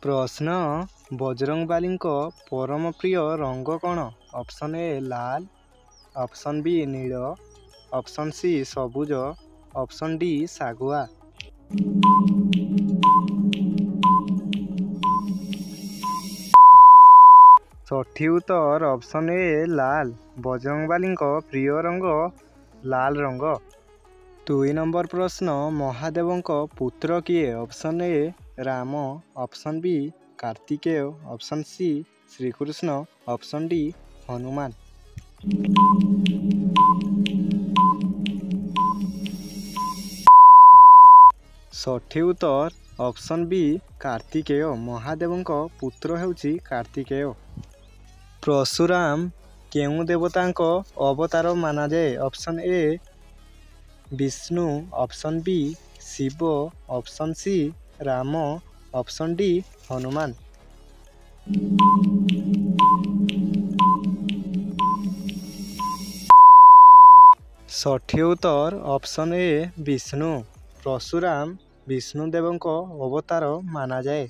ପ୍ରଶ୍ନ ବଜରଙ୍ଗବାଲୀଙ୍କ ପରମ ପ୍ରିୟ ରଙ୍ଗ କ'ଣ? ଅପସନ୍ ଏ ଲାଲ, ଅପସନ୍ ବି ନୀଳ, ଅପସନ୍ ସି ସବୁଜ, ଅପସନ୍ ଡି ଶାଗୁଆ। ସଠିକ୍ ଉତ୍ତର ଅପସନ୍ ଏ ଲାଲ। ବଜରଙ୍ଗବାଲୀଙ୍କ ପ୍ରିୟ ରଙ୍ଗ ଲାଲ ରଙ୍ଗ। 2 ନମ୍ବର ପ୍ରଶ୍ନ ମହାଦେବଙ୍କ ପୁତ୍ର କିଏ? Option A Ram, option B Kartikeya, option C Shri Krishna, option D Hanuman. ସଠିକ୍ ଉତ୍ତର ଅପସନ୍ ବି କାର୍ତ୍ତିକେୟ। ମହାଦେବଙ୍କ ପୁତ୍ର ହେଉଛି କାର୍ତ୍ତିକେୟ। ପରଶୁରାମ କେଉଁ ଦେବତାଙ୍କ ଅବତାର ମାନାଯାଏ? Option A Vishnu, option B Shiva, option C Ram, option D Hanuman. ସଠିକ୍ ଉତ୍ତର ଅପସନ୍ ଏ ବିଷ୍ଣୁ। ପରଶୁରାମ ବିଷ୍ଣୁ ଦେବଙ୍କ ଅବତାର ମାନାଯାଏ।